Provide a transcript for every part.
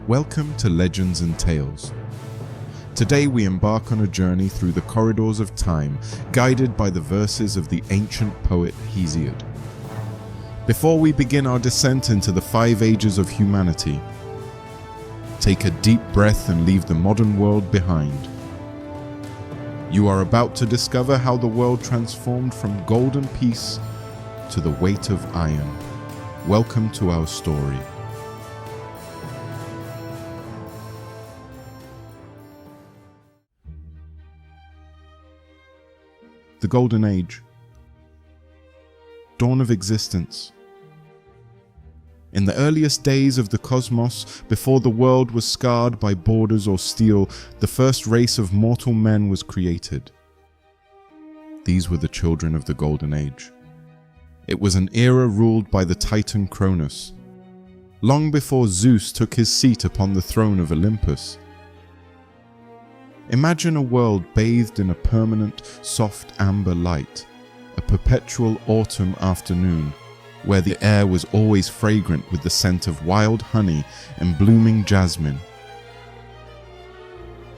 Welcome to Legends and Tales. Today we embark on a journey through the corridors of time, guided by the verses of the ancient poet Hesiod. Before we begin our descent into the 5 ages of humanity, take a deep breath and leave the modern world behind. You are about to discover how the world transformed from golden peace to the weight of iron. Welcome to our story. The Golden Age. Dawn of existence. In the earliest days of the cosmos, before the world was scarred by borders or steel, the first race of mortal men was created. These were the children of the Golden Age. It was an era ruled by the Titan Cronus, long before Zeus took his seat upon the throne of Olympus. Imagine a world bathed in a permanent, soft amber light, a perpetual autumn afternoon, where the air was always fragrant with the scent of wild honey and blooming jasmine.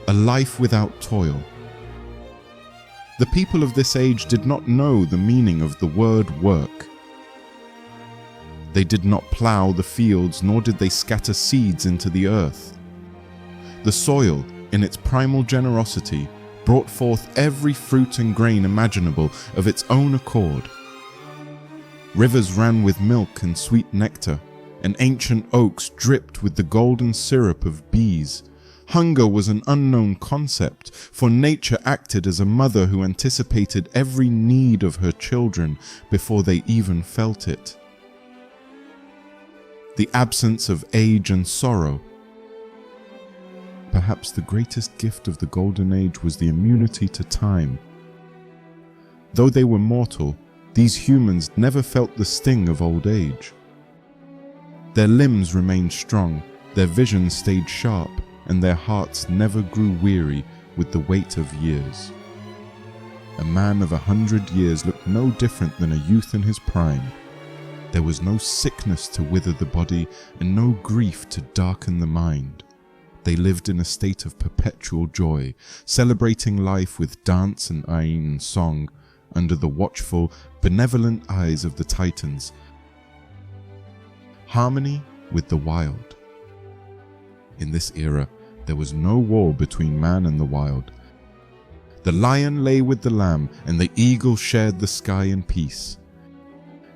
A life without toil. The people of this age did not know the meaning of the word work. They did not plow the fields, nor did they scatter seeds into the earth. The soil, in its primal generosity, brought forth every fruit and grain imaginable of its own accord. Rivers ran with milk and sweet nectar, and ancient oaks dripped with the golden syrup of bees. Hunger was an unknown concept, for nature acted as a mother who anticipated every need of her children before they even felt it. The absence of age and sorrow. Perhaps the greatest gift of the Golden Age was the immunity to time. Though they were mortal, these humans never felt the sting of old age. Their limbs remained strong, their vision stayed sharp, and their hearts never grew weary with the weight of years. A man of 100 years looked no different than a youth in his prime. There was no sickness to wither the body and no grief to darken the mind. They lived in a state of perpetual joy, celebrating life with dance and ain and song under the watchful, benevolent eyes of the Titans. Harmony with the wild. In this era, there was no war between man and the wild. The lion lay with the lamb, and the eagle shared the sky in peace.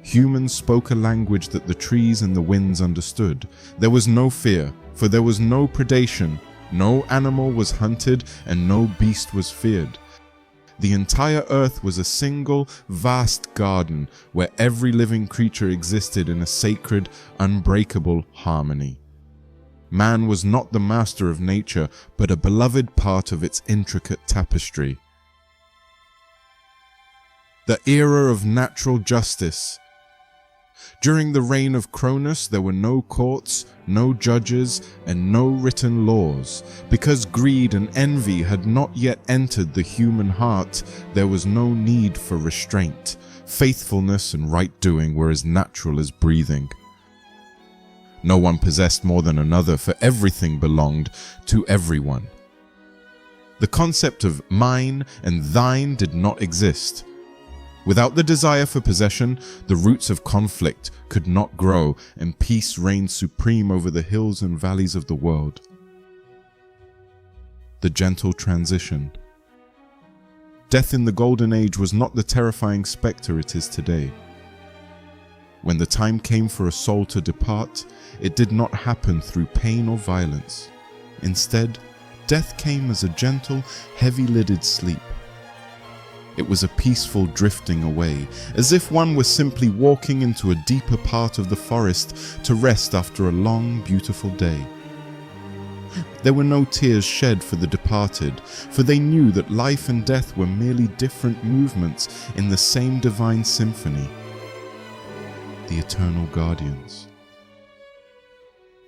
Humans spoke a language that the trees and the winds understood. There was no fear, for there was no predation, no animal was hunted, and no beast was feared. The entire earth was a single, vast garden where every living creature existed in a sacred, unbreakable harmony. Man was not the master of nature, but a beloved part of its intricate tapestry. The era of natural justice. During the reign of Cronus, there were no courts, no judges, and no written laws. Because greed and envy had not yet entered the human heart, there was no need for restraint. Faithfulness and right-doing were as natural as breathing. No one possessed more than another, for everything belonged to everyone. The concept of mine and thine did not exist. Without the desire for possession, the roots of conflict could not grow, and peace reigned supreme over the hills and valleys of the world. The gentle transition. Death in the Golden Age was not the terrifying spectre it is today. When the time came for a soul to depart, it did not happen through pain or violence. Instead, death came as a gentle, heavy-lidded sleep. It was a peaceful drifting away, as if one were simply walking into a deeper part of the forest to rest after a long, beautiful day. There were no tears shed for the departed, for they knew that life and death were merely different movements in the same divine symphony. The eternal guardians.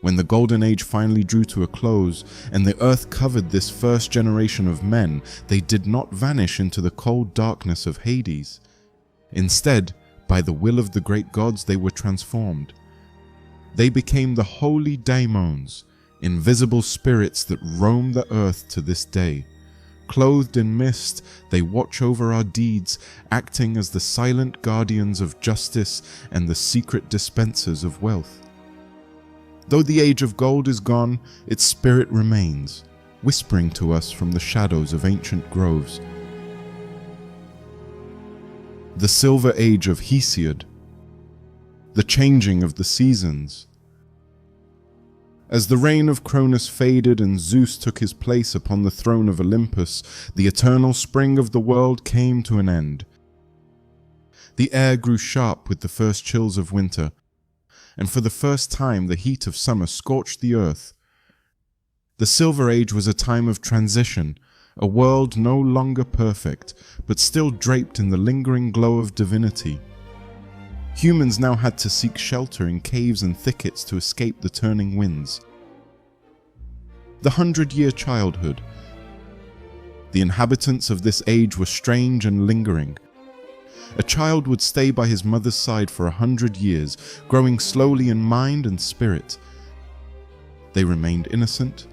When the Golden Age finally drew to a close and the earth covered this first generation of men, they did not vanish into the cold darkness of Hades. Instead, by the will of the great gods, they were transformed. They became the holy daemons, invisible spirits that roam the earth to this day. Clothed in mist, they watch over our deeds, acting as the silent guardians of justice and the secret dispensers of wealth. Though the age of gold is gone, its spirit remains, whispering to us from the shadows of ancient groves. The silver age of Hesiod, the changing of the seasons. As the reign of Cronus faded and Zeus took his place upon the throne of Olympus, the eternal spring of the world came to an end. The air grew sharp with the first chills of winter, and for the first time the heat of summer scorched the earth. The Silver Age was a time of transition, a world no longer perfect, but still draped in the lingering glow of divinity. Humans now had to seek shelter in caves and thickets to escape the turning winds. The 100-year childhood. The inhabitants of this age were strange and lingering. A child would stay by his mother's side for 100 years, growing slowly in mind and spirit. They remained innocent,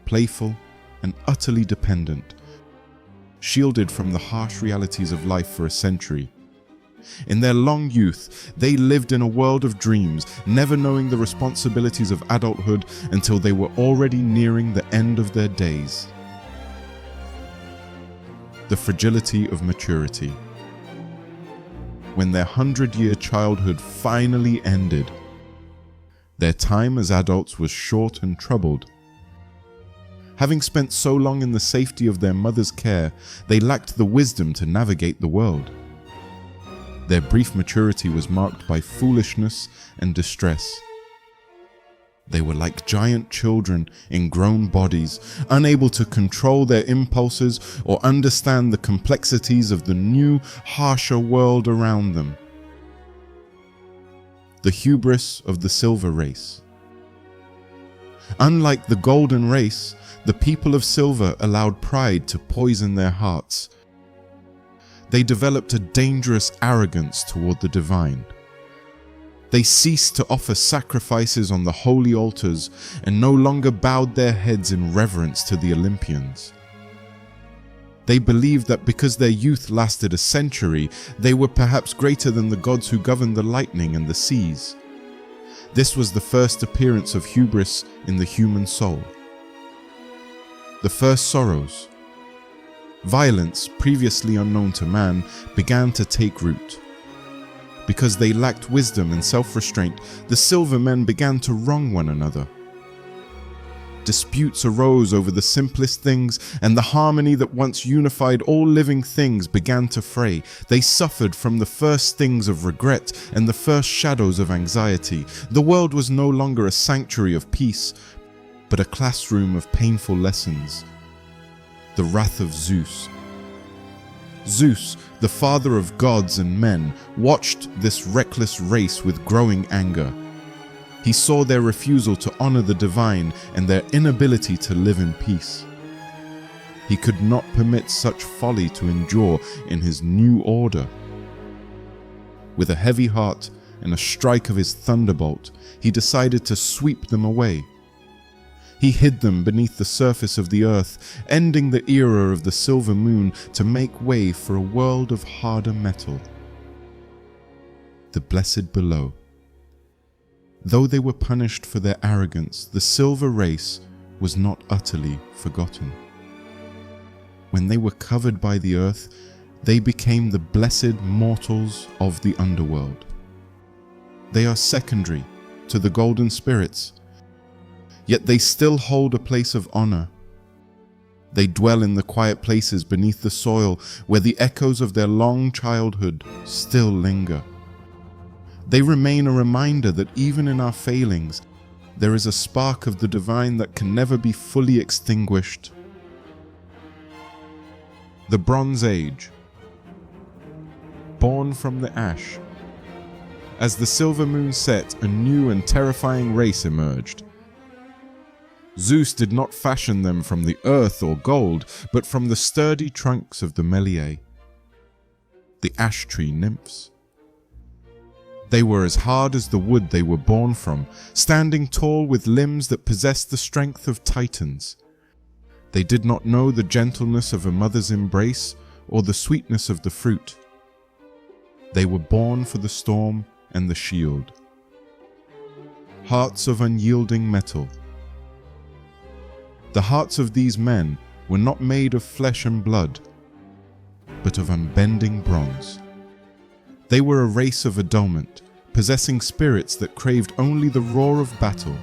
playful, and utterly dependent, shielded from the harsh realities of life for a century. In their long youth, they lived in a world of dreams, never knowing the responsibilities of adulthood until they were already nearing the end of their days. The fragility of maturity. When their 100-year childhood finally ended, their time as adults was short and troubled. Having spent so long in the safety of their mother's care, they lacked the wisdom to navigate the world. Their brief maturity was marked by foolishness and distress. They were like giant children in grown bodies, unable to control their impulses or understand the complexities of the new, harsher world around them. The hubris of the Silver Race. Unlike the Golden Race, the people of Silver allowed pride to poison their hearts. They developed a dangerous arrogance toward the divine. They ceased to offer sacrifices on the holy altars and no longer bowed their heads in reverence to the Olympians. They believed that because their youth lasted a century, they were perhaps greater than the gods who governed the lightning and the seas. This was the first appearance of hubris in the human soul. The first sorrows. Violence, previously unknown to man, began to take root. Because they lacked wisdom and self-restraint, the Silver Men began to wrong one another. Disputes arose over the simplest things, and the harmony that once unified all living things began to fray. They suffered from the first stings of regret and the first shadows of anxiety. The world was no longer a sanctuary of peace, but a classroom of painful lessons. The wrath of Zeus. Zeus, the father of gods and men, watched this reckless race with growing anger. He saw their refusal to honor the divine and their inability to live in peace. He could not permit such folly to endure in his new order. With a heavy heart and a strike of his thunderbolt, he decided to sweep them away. He hid them beneath the surface of the earth, ending the era of the silver moon to make way for a world of harder metal. The blessed below. Though they were punished for their arrogance, the Silver Race was not utterly forgotten. When they were covered by the earth, they became the blessed mortals of the underworld. They are secondary to the golden spirits, yet they still hold a place of honor. They dwell in the quiet places beneath the soil where the echoes of their long childhood still linger. They remain a reminder that even in our failings, there is a spark of the divine that can never be fully extinguished. The Bronze Age. Born from the ash. As the silver moon set, a new and terrifying race emerged. Zeus did not fashion them from the earth or gold, but from the sturdy trunks of the Meliae, the ash tree nymphs. They were as hard as the wood they were born from, standing tall with limbs that possessed the strength of titans. They did not know the gentleness of a mother's embrace or the sweetness of the fruit. They were born for the storm and the shield. Hearts of unyielding metal. The hearts of these men were not made of flesh and blood, but of unbending bronze. They were a race of adamant, possessing spirits that craved only the roar of battle.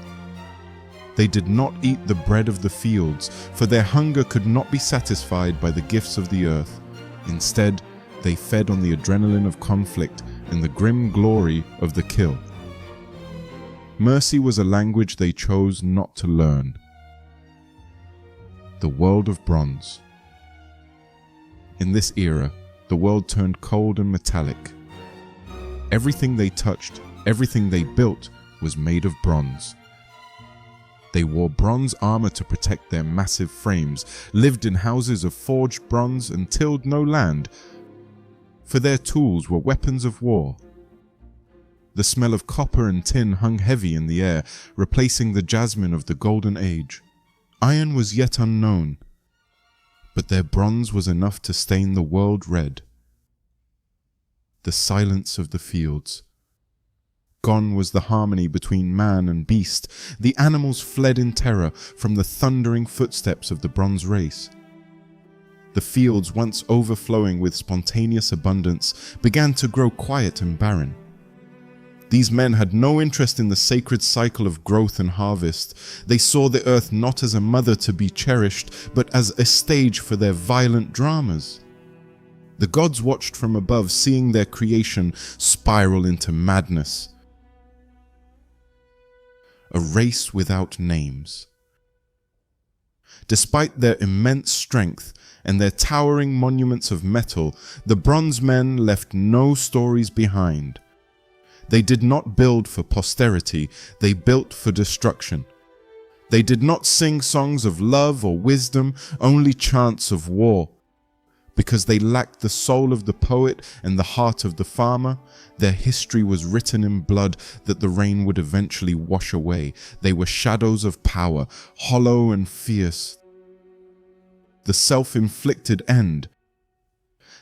They did not eat the bread of the fields, for their hunger could not be satisfied by the gifts of the earth. Instead, they fed on the adrenaline of conflict and the grim glory of the kill. Mercy was a language they chose not to learn. The world of bronze. In this era, the world turned cold and metallic. Everything they touched, everything they built, was made of bronze. They wore bronze armor to protect their massive frames, lived in houses of forged bronze, and tilled no land, for their tools were weapons of war. The smell of copper and tin hung heavy in the air, replacing the jasmine of the Golden Age. Iron was yet unknown, but their bronze was enough to stain the world red. The silence of the fields. Gone was the harmony between man and beast. The animals fled in terror from the thundering footsteps of the bronze race. The fields, once overflowing with spontaneous abundance, began to grow quiet and barren. These men had no interest in the sacred cycle of growth and harvest. They saw the earth not as a mother to be cherished, but as a stage for their violent dramas. The gods watched from above, seeing their creation spiral into madness. A race without names. Despite their immense strength and their towering monuments of metal, the bronze men left no stories behind. They did not build for posterity, they built for destruction. They did not sing songs of love or wisdom, only chants of war. Because they lacked the soul of the poet and the heart of the farmer, their history was written in blood that the rain would eventually wash away. They were shadows of power, hollow and fierce. The self-inflicted end.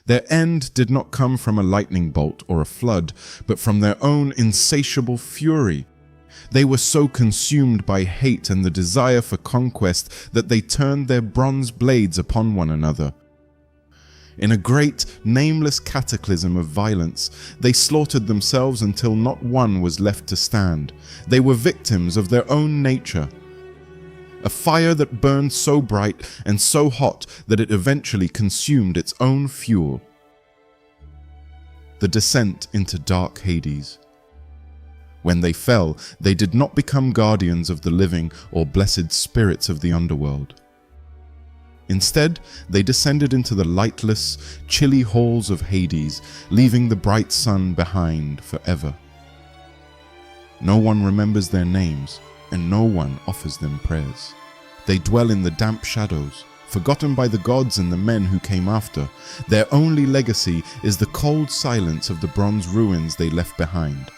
Their end did not come from a lightning bolt or a flood, but from their own insatiable fury. They were so consumed by hate and the desire for conquest that they turned their bronze blades upon one another. In a great, nameless cataclysm of violence, they slaughtered themselves until not one was left to stand. They were victims of their own nature. A fire that burned so bright and so hot that it eventually consumed its own fuel. The descent into dark Hades. When they fell, they did not become guardians of the living or blessed spirits of the underworld. Instead, they descended into the lightless, chilly halls of Hades, leaving the bright sun behind forever. No one remembers their names, and no one offers them prayers. They dwell in the damp shadows, forgotten by the gods and the men who came after. Their only legacy is the cold silence of the bronze ruins they left behind.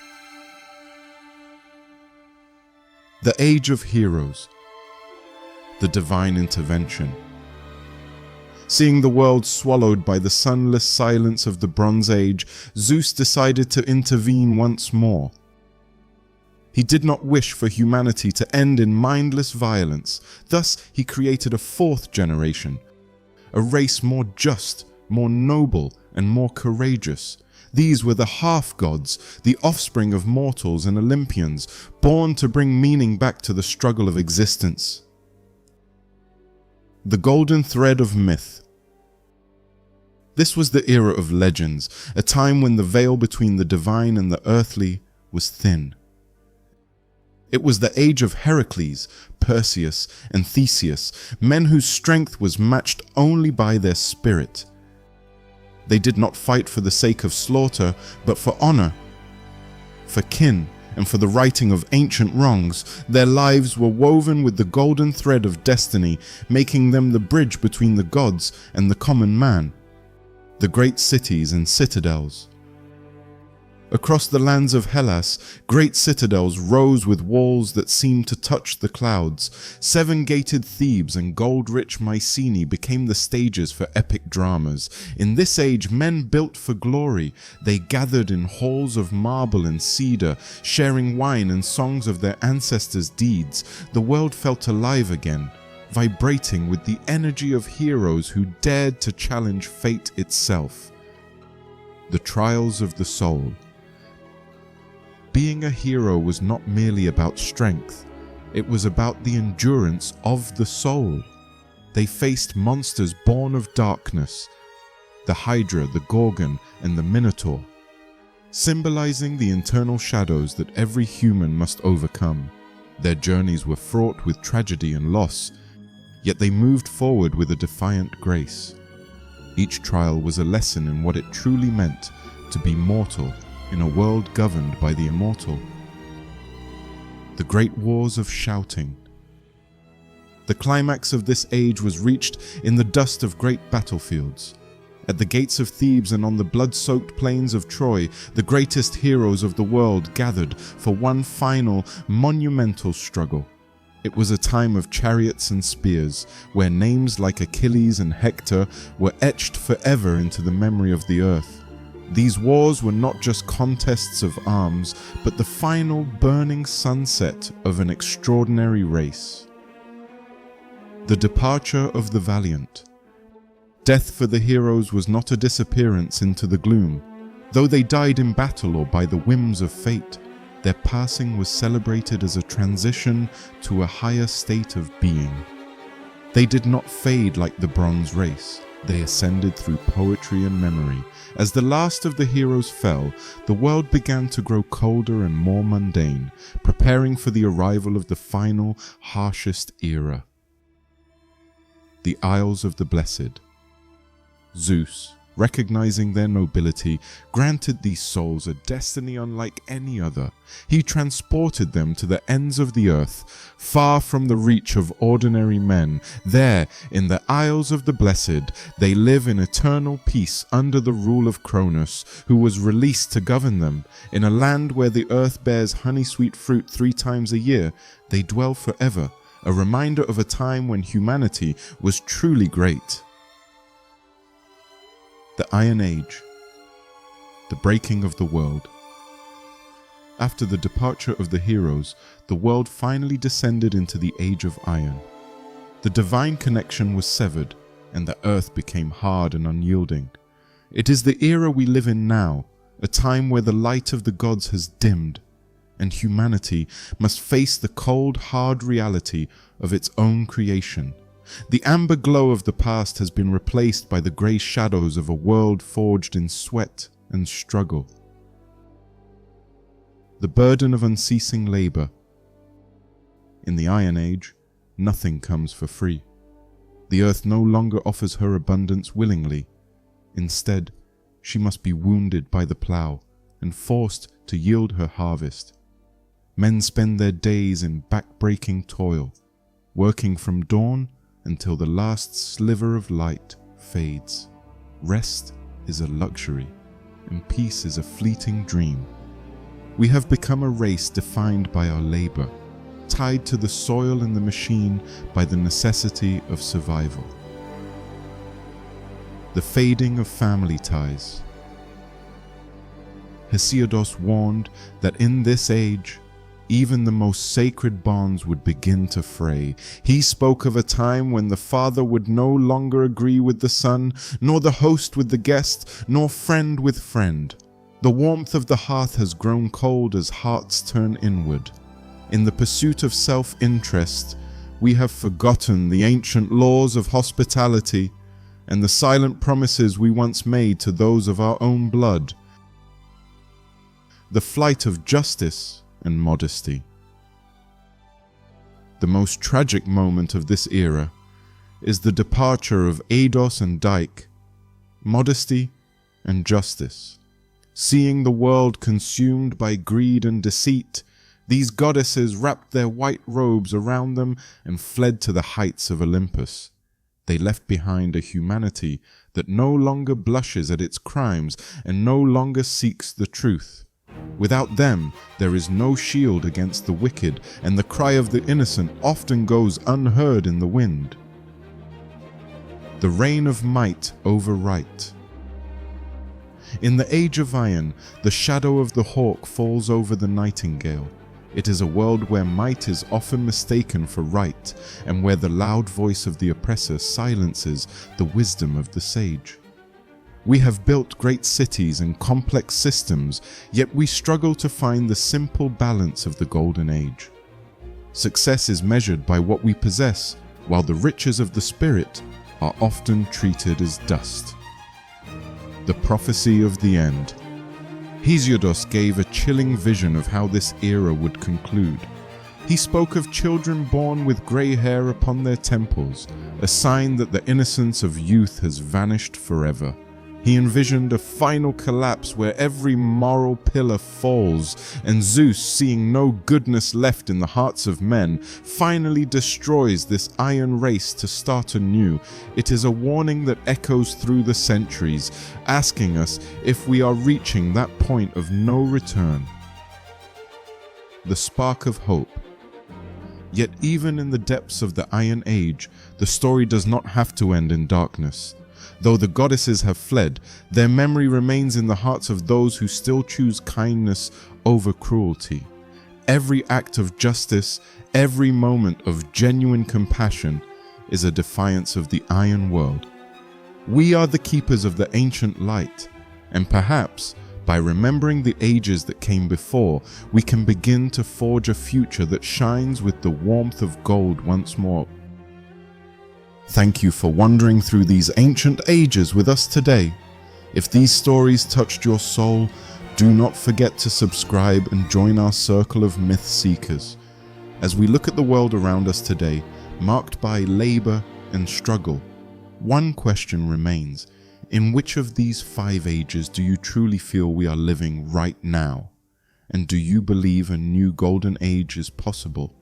The Age of Heroes. The divine intervention. Seeing the world swallowed by the sunless silence of the Bronze Age, Zeus decided to intervene once more. He did not wish for humanity to end in mindless violence. Thus, he created a fourth generation, a race more just, more noble, and more courageous. These were the half-gods, the offspring of mortals and Olympians, born to bring meaning back to the struggle of existence. The golden thread of myth. This was the era of legends, a time when the veil between the divine and the earthly was thin. It was the age of Heracles, Perseus, and Theseus, men whose strength was matched only by their spirit. They did not fight for the sake of slaughter, but for honor, for kin, and for the righting of ancient wrongs. Their lives were woven with the golden thread of destiny, making them the bridge between the gods and the common man, the great cities and citadels. Across the lands of Hellas, great citadels rose with walls that seemed to touch the clouds. Seven-gated Thebes and gold-rich Mycenae became the stages for epic dramas. In this age, men built for glory. They gathered in halls of marble and cedar, sharing wine and songs of their ancestors' deeds. The world felt alive again, vibrating with the energy of heroes who dared to challenge fate itself. The trials of the soul. Being a hero was not merely about strength, it was about the endurance of the soul. They faced monsters born of darkness, the Hydra, the Gorgon, and the Minotaur, symbolizing the internal shadows that every human must overcome. Their journeys were fraught with tragedy and loss, yet they moved forward with a defiant grace. Each trial was a lesson in what it truly meant to be mortal in a world governed by the immortal. The great wars of shouting. The climax of this age was reached in the dust of great battlefields. At the gates of Thebes and on the blood-soaked plains of Troy, the greatest heroes of the world gathered for one final, monumental struggle. It was a time of chariots and spears, where names like Achilles and Hector were etched forever into the memory of the earth. These wars were not just contests of arms, but the final burning sunset of an extraordinary race. The departure of the valiant. Death for the heroes was not a disappearance into the gloom. Though they died in battle or by the whims of fate, their passing was celebrated as a transition to a higher state of being. They did not fade like the bronze race. They ascended through poetry and memory. As the last of the heroes fell, the world began to grow colder and more mundane, preparing for the arrival of the final, harshest era. The Isles of the Blessed. Zeus, recognizing their nobility, granted these souls a destiny unlike any other. He transported them to the ends of the earth, far from the reach of ordinary men. There, in the Isles of the Blessed, they live in eternal peace under the rule of Cronus, who was released to govern them. In a land where the earth bears honey-sweet fruit 3 times a year, they dwell forever, a reminder of a time when humanity was truly great. The Iron Age. The breaking of the world. After the departure of the heroes, the world finally descended into the Age of Iron. The divine connection was severed, and the earth became hard and unyielding. It is the era we live in now, a time where the light of the gods has dimmed, and humanity must face the cold, hard reality of its own creation. The amber glow of the past has been replaced by the grey shadows of a world forged in sweat and struggle. The burden of unceasing labour. In the Iron Age, nothing comes for free. The earth no longer offers her abundance willingly. Instead, she must be wounded by the plough and forced to yield her harvest. Men spend their days in back-breaking toil, working from dawn until the last sliver of light fades. Rest is a luxury, and peace is a fleeting dream. We have become a race defined by our labor, tied to the soil and the machine by the necessity of survival. The fading of family ties. Hesiod warned that in this age, even the most sacred bonds would begin to fray. He spoke of a time when the father would no longer agree with the son, nor the host with the guest, nor friend with friend. The warmth of the hearth has grown cold as hearts turn inward. In the pursuit of self-interest, we have forgotten the ancient laws of hospitality and the silent promises we once made to those of our own blood. The flight of justice and modesty. The most tragic moment of this era is the departure of Eidos and Dike, modesty and justice. Seeing the world consumed by greed and deceit, these goddesses wrapped their white robes around them and fled to the heights of Olympus. They left behind a humanity that no longer blushes at its crimes and no longer seeks the truth. Without them, there is no shield against the wicked, and the cry of the innocent often goes unheard in the wind. The reign of might over right. In the Age of Iron, the shadow of the hawk falls over the nightingale. It is a world where might is often mistaken for right, and where the loud voice of the oppressor silences the wisdom of the sage. We have built great cities and complex systems, yet we struggle to find the simple balance of the Golden Age. Success is measured by what we possess, while the riches of the spirit are often treated as dust. The prophecy of the end. Hesiod gave a chilling vision of how this era would conclude. He spoke of children born with grey hair upon their temples, a sign that the innocence of youth has vanished forever. He envisioned a final collapse where every moral pillar falls, and Zeus, seeing no goodness left in the hearts of men, finally destroys this iron race to start anew. It is a warning that echoes through the centuries, asking us if we are reaching that point of no return. The spark of hope. Yet even in the depths of the Iron Age, the story does not have to end in darkness. Though the goddesses have fled, their memory remains in the hearts of those who still choose kindness over cruelty. Every act of justice, every moment of genuine compassion is a defiance of the iron world. We are the keepers of the ancient light, and perhaps, by remembering the ages that came before, we can begin to forge a future that shines with the warmth of gold once more. Thank you for wandering through these ancient ages with us today. If these stories touched your soul, do not forget to subscribe and join our circle of myth seekers. As we look at the world around us today, marked by labor and struggle, one question remains. In which of these 5 ages do you truly feel we are living right now? And do you believe a new golden age is possible?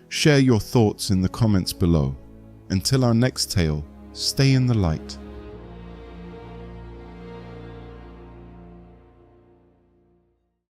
Share your thoughts in the comments below. Until our next tale, stay in the light.